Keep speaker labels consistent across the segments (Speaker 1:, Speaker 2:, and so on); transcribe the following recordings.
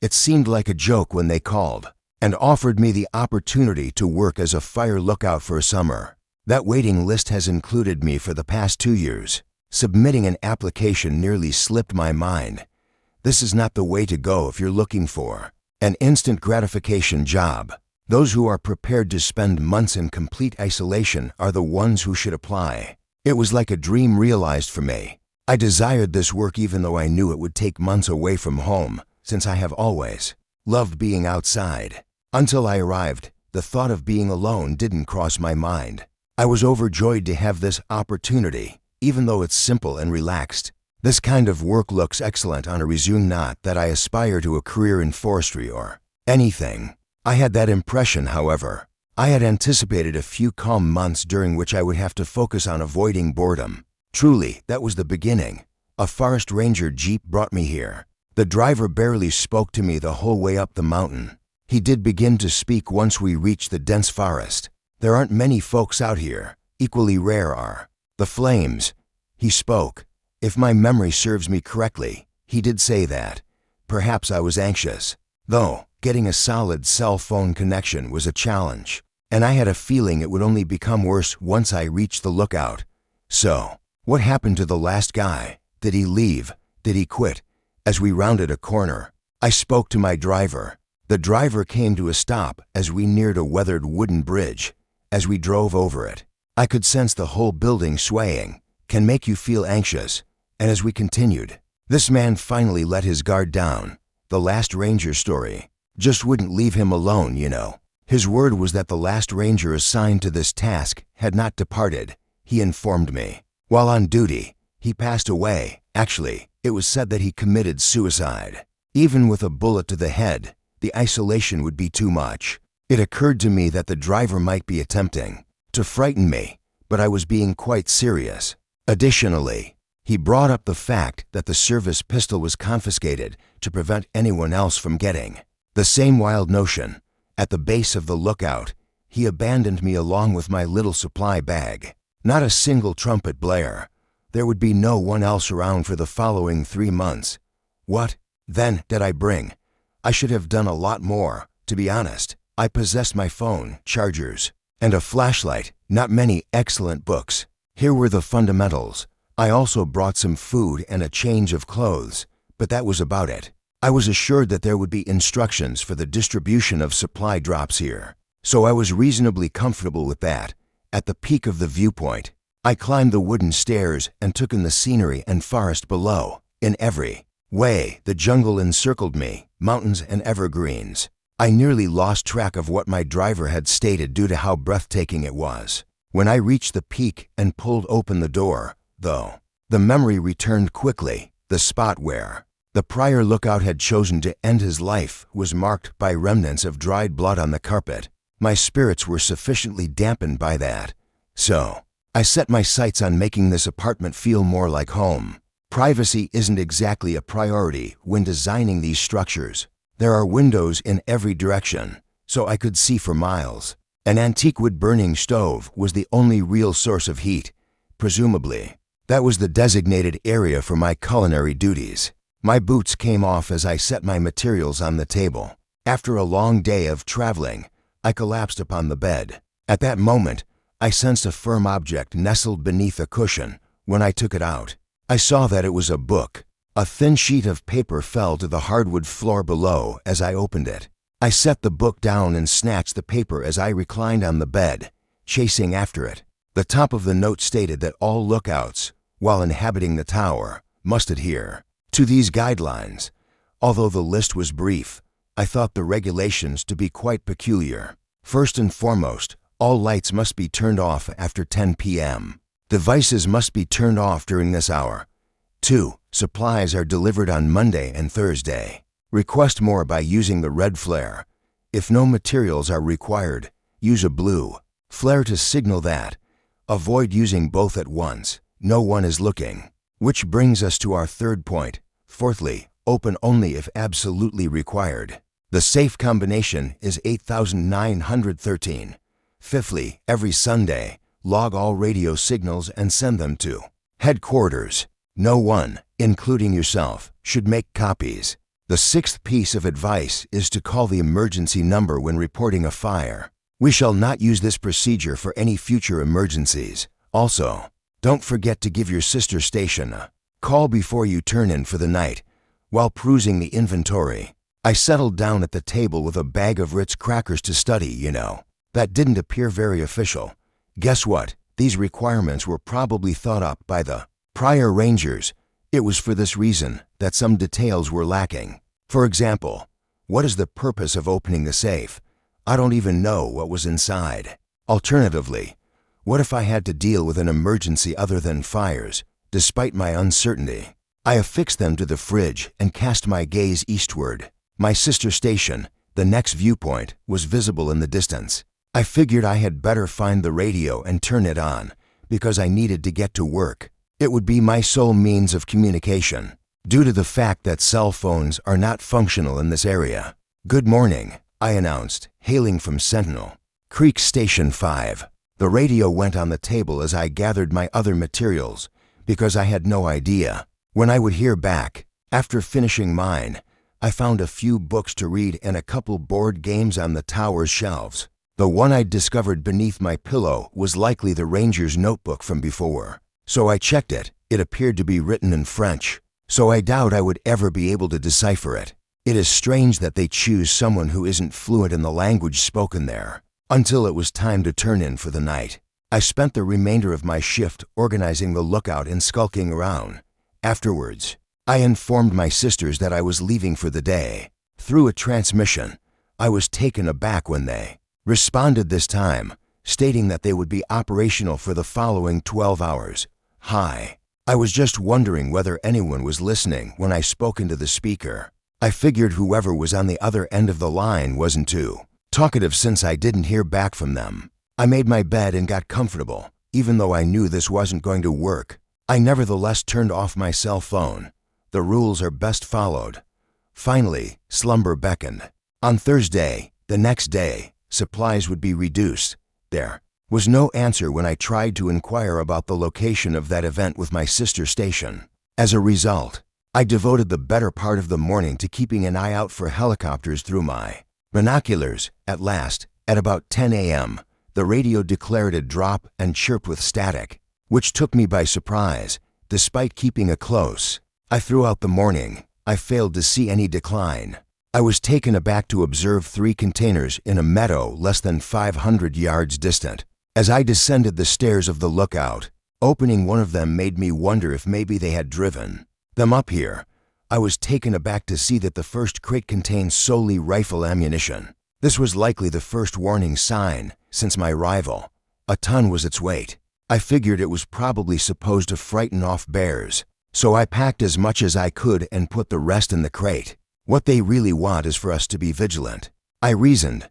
Speaker 1: It seemed like a joke when they called and offered me the opportunity to work as a fire lookout for a summer. That waiting list has included me for the past 2 years. Submitting an application nearly slipped my mind. This is not the way to go if you're looking for an instant gratification job. Those who are prepared to spend months in complete isolation are the ones who should apply. It was like a dream realized for me. I desired this work even though I knew it would take months away from home, since I have always loved being outside. Until I arrived, the thought of being alone didn't cross my mind. I was overjoyed to have this opportunity, even though it's simple and relaxed. This kind of work looks excellent on a resume, not that I aspire to a career in forestry or anything. I had that impression, however. I had anticipated a few calm months during which I would have to focus on avoiding boredom. Truly, that was the beginning. A forest ranger jeep brought me here. The driver barely spoke to me the whole way up the mountain. He did begin to speak once we reached the dense forest. There aren't many folks out here. Equally rare are the flames. He spoke. If my memory serves me correctly, he did say that. Perhaps I was anxious, though getting a solid cell phone connection was a challenge, and I had a feeling it would only become worse once I reached the lookout. So, what happened to the last guy? Did he leave? Did he quit? As we rounded a corner, I spoke to my driver. The driver came to a stop as we neared a weathered wooden bridge. As we drove over it, I could sense the whole building swaying. Can make you feel anxious. And as we continued, this man finally let his guard down. The last ranger story just wouldn't leave him alone, you know. His word was that the last ranger assigned to this task had not departed, he informed me. While on duty, he passed away. Actually, it was said that he committed suicide. Even with a bullet to the head, the isolation would be too much. It occurred to me that the driver might be attempting to frighten me, but I was being quite serious. Additionally, he brought up the fact that the service pistol was confiscated to prevent anyone else from getting the same wild notion. At the base of the lookout, he abandoned me along with my little supply bag. Not a single trumpet blare. There would be no one else around for the following 3 months. What, then, did I bring? I should have done a lot more, to be honest. I possessed my phone, chargers, and a flashlight, not many excellent books. Here were the fundamentals. I also brought some food and a change of clothes, but that was about it. I was assured that there would be instructions for the distribution of supply drops here, so I was reasonably comfortable with that. At the peak of the viewpoint, I climbed the wooden stairs and took in the scenery and forest below. In every way, the jungle encircled me, mountains and evergreens. I nearly lost track of what my driver had stated due to how breathtaking it was. When I reached the peak and pulled open the door, though, the memory returned quickly. The spot where the prior lookout had chosen to end his life was marked by remnants of dried blood on the carpet. My spirits were sufficiently dampened by that, so I set my sights on making this apartment feel more like home. Privacy isn't exactly a priority when designing these structures. There are windows in every direction, so I could see for miles. An antique wood-burning stove was the only real source of heat. Presumably, that was the designated area for my culinary duties. My boots came off as I set my materials on the table. After a long day of traveling, I collapsed upon the bed. At that moment, I sensed a firm object nestled beneath a cushion. When I took it out, I saw that it was a book. A thin sheet of paper fell to the hardwood floor below as I opened it. I set the book down and snatched the paper as I reclined on the bed, chasing after it. The top of the note stated that all lookouts, while inhabiting the tower, must adhere to these guidelines. Although the list was brief, I thought the regulations to be quite peculiar. First and foremost, all lights must be turned off after 10 p.m. Devices must be turned off during this hour. 2. Supplies are delivered on Monday and Thursday. Request more by using the red flare. If no materials are required, use a blue flare to signal that. Avoid using both at once. No one is looking. Which brings us to our third point. Fourthly, open only if absolutely required. The safe combination is 8913. Fifthly, every Sunday, log all radio signals and send them to headquarters. No one, including yourself, should make copies. The sixth piece of advice is to call the emergency number when reporting a fire. We shall not use this procedure for any future emergencies. Also, don't forget to give your sister station a call before you turn in for the night. While perusing the inventory, I settled down at the table with a bag of Ritz crackers to study, That didn't appear very official. Guess what? These requirements were probably thought up by the prior rangers. It was for this reason that some details were lacking. For example, what is the purpose of opening the safe? I don't even know what was inside. Alternatively, what if I had to deal with an emergency other than fires? Despite my uncertainty, I affixed them to the fridge and cast my gaze eastward. My sister station, the next viewpoint, was visible in the distance. I figured I had better find the radio and turn it on, because I needed to get to work. It would be my sole means of communication, due to the fact that cell phones are not functional in this area. "Good morning," I announced, hailing from Sentinel Creek Station 5. The radio went on the table as I gathered my other materials, because I had no idea when I would hear back. After finishing mine, I found a few books to read and a couple board games on the tower's shelves. The one I'd discovered beneath my pillow was likely the ranger's notebook from before. So I checked it. It appeared to be written in French, so I doubt I would ever be able to decipher it. It is strange that they choose someone who isn't fluent in the language spoken there. Until it was time to turn in for the night, I spent the remainder of my shift organizing the lookout and skulking around. Afterwards, I informed my sisters that I was leaving for the day. Through a transmission, I was taken aback when they responded this time, stating that they would be operational for the following 12 hours. "Hi. I was just wondering whether anyone was listening when I spoke into the speaker. I figured whoever was on the other end of the line wasn't too talkative since I didn't hear back from them. I made my bed and got comfortable, even though I knew this wasn't going to work. I nevertheless turned off my cell phone. The rules are best followed. Finally, slumber beckoned. On Thursday, the next day, supplies would be reduced. There was no answer when I tried to inquire about the location of that event with my sister station. As a result, I devoted the better part of the morning to keeping an eye out for helicopters through my binoculars. At last, at about 10 a.m., the radio declared a drop and chirped with static, which took me by surprise. Despite keeping a close eye throughout the morning, I failed to see any decline. I was taken aback to observe 3 containers in a meadow less than 500 yards distant. As I descended the stairs of the lookout, opening one of them made me wonder if maybe they had driven them up here. I was taken aback to see that the first crate contained solely rifle ammunition. This was likely the first warning sign since my arrival. A ton was its weight. I figured it was probably supposed to frighten off bears, so I packed as much as I could and put the rest in the crate. What they really want is for us to be vigilant, I reasoned.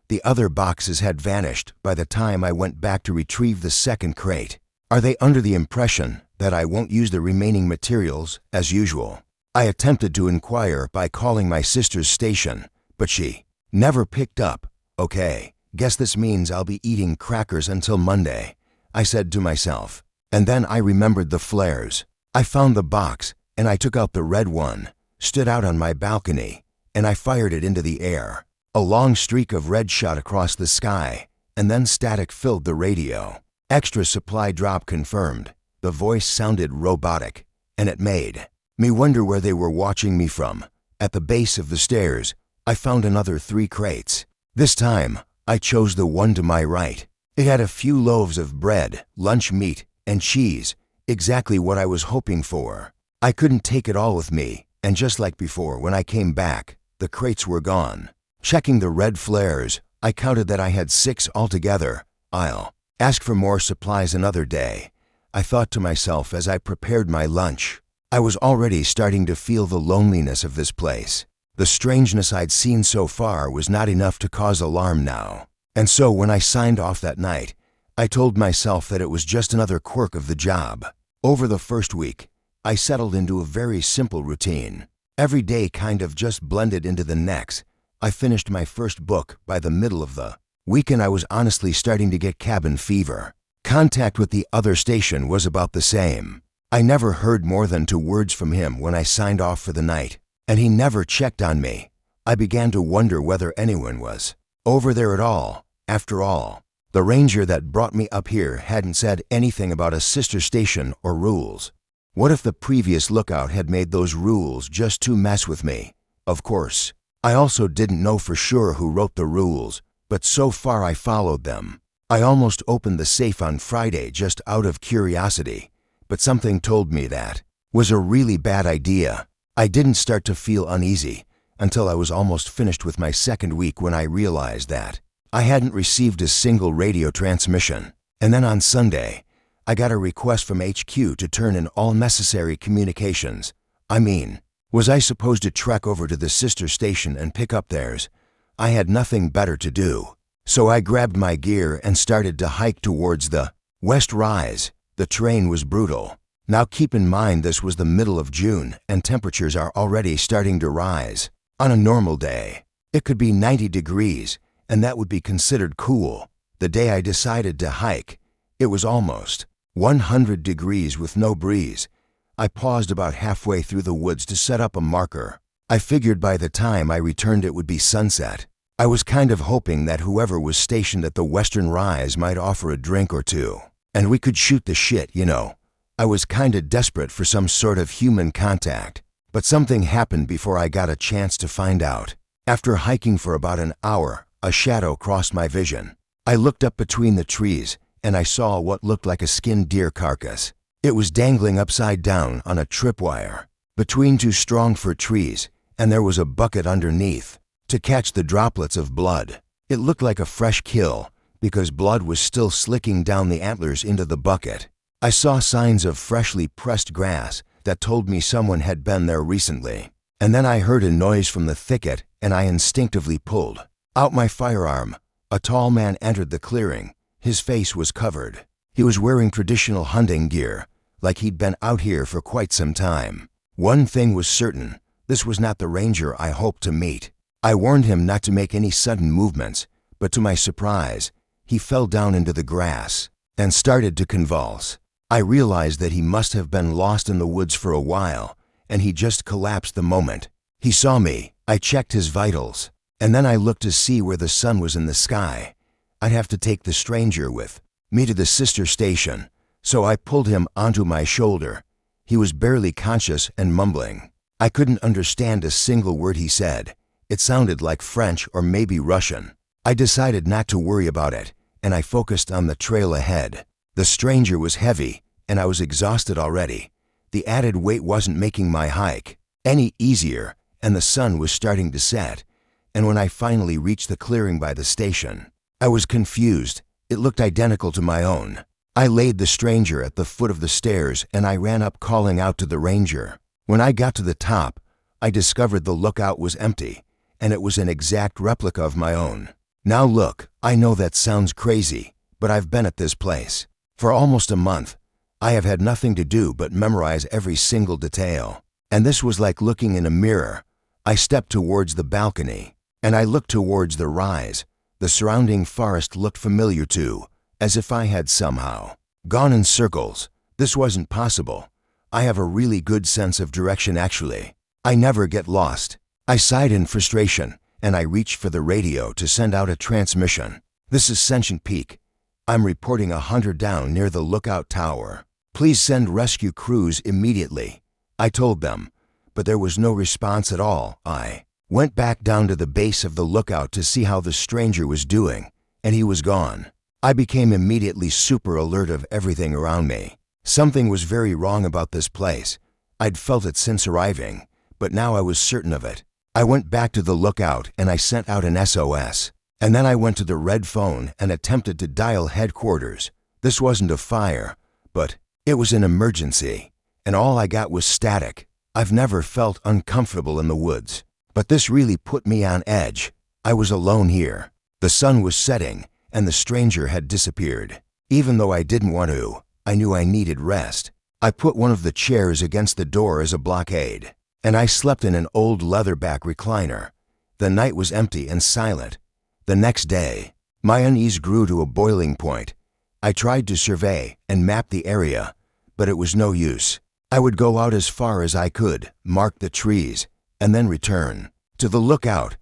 Speaker 1: The other boxes had vanished by the time I went back to retrieve the second crate. Are they under the impression that I won't use the remaining materials as usual? I attempted to inquire by calling my sister's station, but she never picked up. "Okay, guess this means I'll be eating crackers until Monday," I said to myself. And then I remembered the flares. I found the box, and I took out the red one, stood out on my balcony, and I fired it into the air. A long streak of red shot across the sky, and then static filled the radio. "Extra supply drop confirmed." The voice sounded robotic, and it made me wonder where they were watching me from. At the base of the stairs, I found another 3 crates. This time, I chose the one to my right. It had a few loaves of bread, lunch meat, and cheese, exactly what I was hoping for. I couldn't take it all with me, and just like before, when I came back, the crates were gone. Checking the red flares, I counted that I had 6 altogether. "I'll ask for more supplies another day," I thought to myself as I prepared my lunch. I was already starting to feel the loneliness of this place. The strangeness I'd seen so far was not enough to cause alarm now. And so when I signed off that night, I told myself that it was just another quirk of the job. Over the first week, I settled into a very simple routine. Every day kind of just blended into the next. I finished my first book by the middle of the week, and I was honestly starting to get cabin fever. Contact with the other station was about the same. I never heard more than 2 words from him when I signed off for the night, and he never checked on me. I began to wonder whether anyone was over there at all. After all, the ranger that brought me up here hadn't said anything about a sister station or rules. What if the previous lookout had made those rules just to mess with me? Of course, I also didn't know for sure who wrote the rules, but so far I followed them. I almost opened the safe on Friday just out of curiosity, but something told me that was a really bad idea. I didn't start to feel uneasy until I was almost finished with my second week when I realized that I hadn't received a single radio transmission. And then on Sunday, I got a request from HQ to turn in all necessary communications. I mean, was I supposed to trek over to the sister station and pick up theirs? I had nothing better to do. So I grabbed my gear and started to hike towards the West Rise. The terrain was brutal. Now keep in mind this was the middle of June and temperatures are already starting to rise. On a normal day, it could be 90 degrees and that would be considered cool. The day I decided to hike, it was almost 100 degrees with no breeze. I paused about halfway through the woods to set up a marker. I figured by the time I returned it would be sunset. I was kind of hoping that whoever was stationed at the Western Rise might offer a drink or two, and we could shoot the shit, you know. I was kinda desperate for some sort of human contact, but something happened before I got a chance to find out. After hiking for about an hour, a shadow crossed my vision. I looked up between the trees, and I saw what looked like a skinned deer carcass. It was dangling upside down on a tripwire between two strong fir trees, and there was a bucket underneath to catch the droplets of blood. It looked like a fresh kill because blood was still slicking down the antlers into the bucket. I saw signs of freshly pressed grass that told me someone had been there recently. And then I heard a noise from the thicket and I instinctively pulled out my firearm. A tall man entered the clearing. His face was covered. He was wearing traditional hunting gear, like he'd been out here for quite some time. One thing was certain, this was not the ranger I hoped to meet. I warned him not to make any sudden movements, but to my surprise, he fell down into the grass and started to convulse. I realized that he must have been lost in the woods for a while, and he just collapsed the moment he saw me. I checked his vitals, and then I looked to see where the sun was in the sky. I'd have to take the stranger with me to the sister station, so I pulled him onto my shoulder. He was barely conscious and mumbling. I couldn't understand a single word he said. It sounded like French or maybe Russian. I decided not to worry about it, and I focused on the trail ahead. The stranger was heavy, and I was exhausted already. The added weight wasn't making my hike any easier, and the sun was starting to set. And when I finally reached the clearing by the station, I was confused. It looked identical to my own. I laid the stranger at the foot of the stairs, and I ran up calling out to the ranger. When I got to the top, I discovered the lookout was empty, and it was an exact replica of my own. Now look, I know that sounds crazy, but I've been at this place for almost a month. I have had nothing to do but memorize every single detail. And this was like looking in a mirror. I stepped towards the balcony, and I looked towards the rise. The surrounding forest looked familiar too, as if I had somehow gone in circles. This wasn't possible. I have a really good sense of direction actually. I never get lost. I sighed in frustration, and I reached for the radio to send out a transmission. This is Sentient Peak. I'm reporting a hunter down near the lookout tower. Please send rescue crews immediately. I told them, but there was no response at all. I went back down to the base of the lookout to see how the stranger was doing, and he was gone. I became immediately super alert of everything around me. Something was very wrong about this place. I'd felt it since arriving, but now I was certain of it. I went back to the lookout and I sent out an SOS. And then I went to the red phone and attempted to dial headquarters. This wasn't a fire, but it was an emergency. And all I got was static. I've never felt uncomfortable in the woods, but this really put me on edge. I was alone here. The sun was setting and the stranger had disappeared. Even though I didn't want to, I knew I needed rest. I put one of the chairs against the door as a blockade, and I slept in an old leatherback recliner. The night was empty and silent. The next day, my unease grew to a boiling point. I tried to survey and map the area, but it was no use. I would go out as far as I could, mark the trees, and then return to the lookout.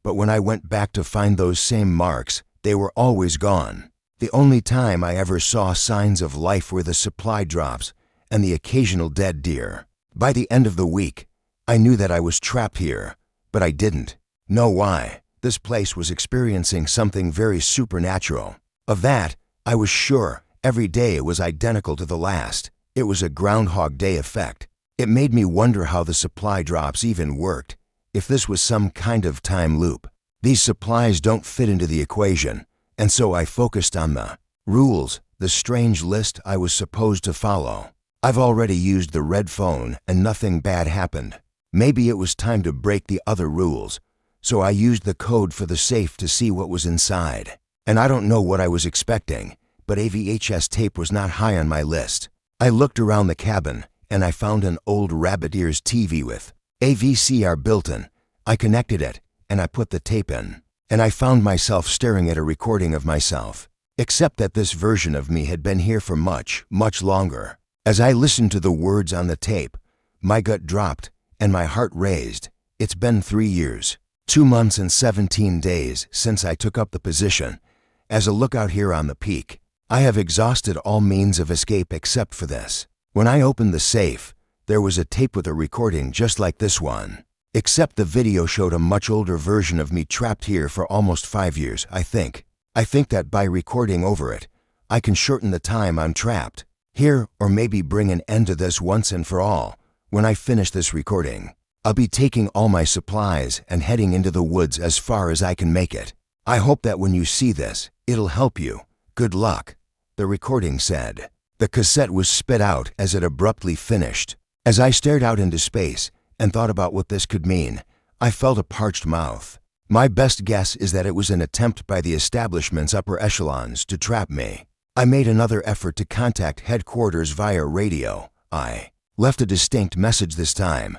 Speaker 1: But when I went back to find those same marks, they were always gone. The only time I ever saw signs of life were the supply drops and the occasional dead deer. By the end of the week, I knew that I was trapped here, but I didn't know why. This place was experiencing something very supernatural. Of that, I was sure. Every day it was identical to the last. It was a Groundhog Day effect. It made me wonder how the supply drops even worked, if this was some kind of time loop. These supplies don't fit into the equation, and so I focused on the rules, the strange list I was supposed to follow. I've already used the red phone and nothing bad happened. Maybe it was time to break the other rules, so I used the code for the safe to see what was inside. And I don't know what I was expecting, but a VHS tape was not high on my list. I looked around the cabin, and I found an old rabbit ears TV with a VCR built-in. I connected it, and I put the tape in, and I found myself staring at a recording of myself, except that this version of me had been here for much, much longer. As I listened to the words on the tape, my gut dropped, and my heart raised. It's been 3 years, 2 months and 17 days since I took up the position as a lookout here on the peak. I have exhausted all means of escape except for this. When I opened the safe, there was a tape with a recording just like this one, except the video showed a much older version of me trapped here for almost 5 years, I think. I think that by recording over it, I can shorten the time I'm trapped here, or maybe bring an end to this once and for all. When I finish this recording, I'll be taking all my supplies and heading into the woods as far as I can make it. I hope that when you see this, it'll help you. Good luck. The recording said. The cassette was spit out as it abruptly finished. As I stared out into space and thought about what this could mean, I felt a parched mouth. My best guess is that it was an attempt by the establishment's upper echelons to trap me. I made another effort to contact headquarters via radio. I left a distinct message this time.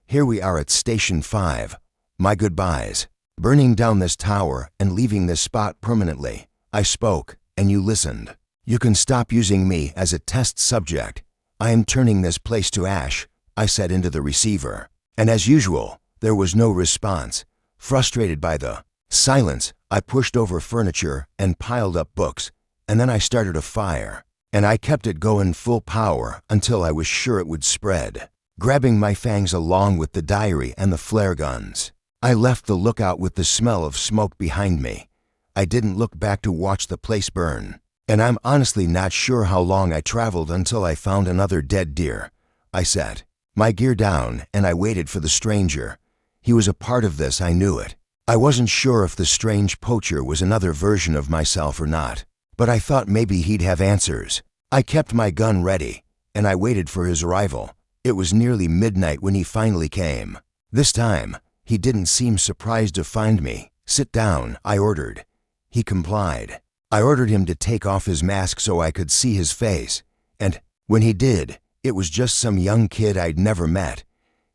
Speaker 1: Here we are at Station 5. My goodbyes. Burning down this tower and leaving this spot permanently. I spoke, and you listened. You can stop using me as a test subject. I am turning this place to ash, I said into the receiver. And as usual, there was no response. Frustrated by the silence, I pushed over furniture and piled up books, and then I started a fire. And I kept it going full power until I was sure it would spread, grabbing my fangs along with the diary and the flare guns. I left the lookout with the smell of smoke behind me. I didn't look back to watch the place burn. And I'm honestly not sure how long I traveled until I found another dead deer. I set my gear down and I waited for the stranger. He was a part of this, I knew it. I wasn't sure if the strange poacher was another version of myself or not, but I thought maybe he'd have answers. I kept my gun ready, and I waited for his arrival. It was nearly midnight when he finally came. This time, he didn't seem surprised to find me. Sit down, I ordered. He complied. I ordered him to take off his mask so I could see his face, and when he did, it was just some young kid I'd never met.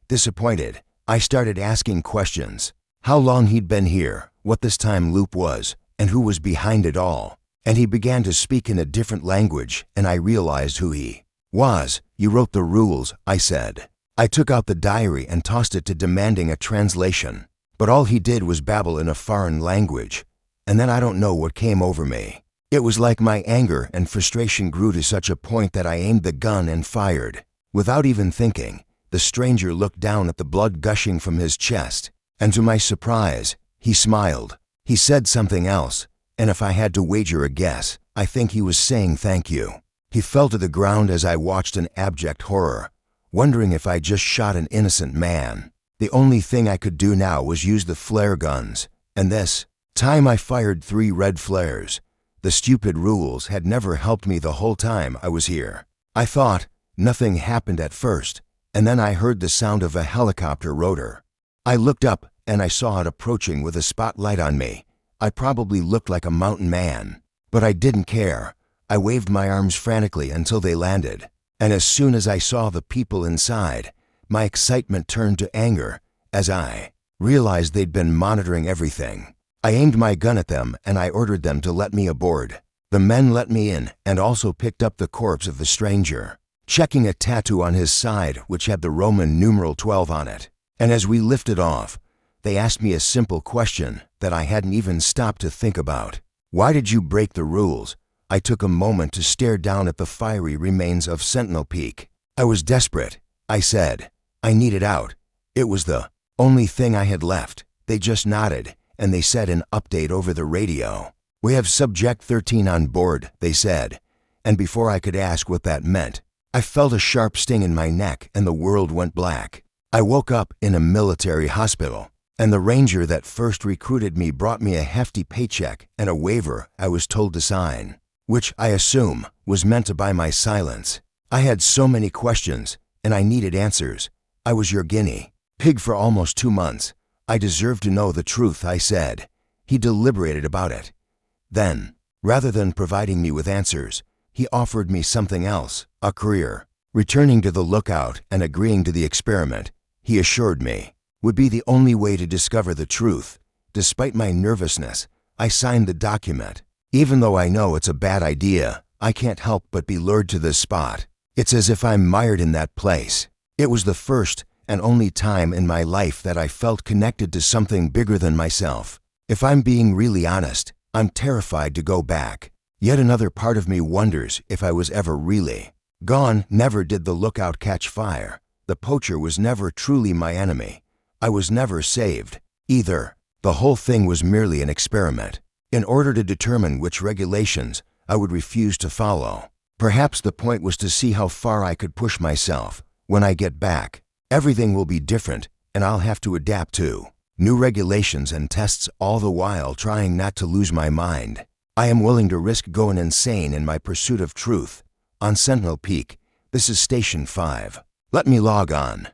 Speaker 1: Disappointed, I started asking questions. How long he'd been here, what this time loop was, and who was behind it all. And he began to speak in a different language, and I realized who he was. You wrote the rules, I said. I took out the diary and tossed it to demanding a translation. But all he did was babble in a foreign language. And then I don't know what came over me. It was like my anger and frustration grew to such a point that I aimed the gun and fired. Without even thinking, the stranger looked down at the blood gushing from his chest, and to my surprise, he smiled. He said something else, and if I had to wager a guess, I think he was saying thank you. He fell to the ground as I watched in abject horror, wondering if I just shot an innocent man. The only thing I could do now was use the flare guns, and this time I fired 3 red flares. The stupid rules had never helped me the whole time I was here. I thought nothing happened at first, and then I heard the sound of a helicopter rotor. I looked up and I saw it approaching with a spotlight on me. I probably looked like a mountain man, but I didn't care. I waved my arms frantically until they landed, and as soon as I saw the people inside, my excitement turned to anger as I realized they'd been monitoring everything. I aimed my gun at them and I ordered them to let me aboard. The men let me in and also picked up the corpse of the stranger, checking a tattoo on his side which had the Roman numeral 12 on it. And as we lifted off, they asked me a simple question that I hadn't even stopped to think about. Why did you break the rules? I took a moment to stare down at the fiery remains of Sentinel Peak. I was desperate. I said, I needed out. It was the only thing I had left. They just nodded, and they said an update over the radio. We have Subject 13 on board, they said. And before I could ask what that meant, I felt a sharp sting in my neck and the world went black. I woke up in a military hospital, and the ranger that first recruited me brought me a hefty paycheck and a waiver I was told to sign, which I assume was meant to buy my silence. I had so many questions, and I needed answers. I was your guinea pig for almost 2 months. I deserved to know the truth, I said. He deliberated about it. Then, rather than providing me with answers, he offered me something else, a career. Returning to the lookout and agreeing to the experiment, he assured me, would be the only way to discover the truth. Despite my nervousness, I signed the document. Even though I know it's a bad idea, I can't help but be lured to this spot. It's as if I'm mired in that place. It was the first and only time in my life that I felt connected to something bigger than myself. If I'm being really honest, I'm terrified to go back. Yet another part of me wonders if I was ever really gone. Never did the lookout catch fire. The poacher was never truly my enemy. I was never saved, either. The whole thing was merely an experiment, in order to determine which regulations I would refuse to follow. Perhaps the point was to see how far I could push myself. When I get back, everything will be different, and I'll have to adapt to new regulations and tests, all the while trying not to lose my mind. I am willing to risk going insane in my pursuit of truth. On Sentinel Peak, this is Station 5. Let me log on.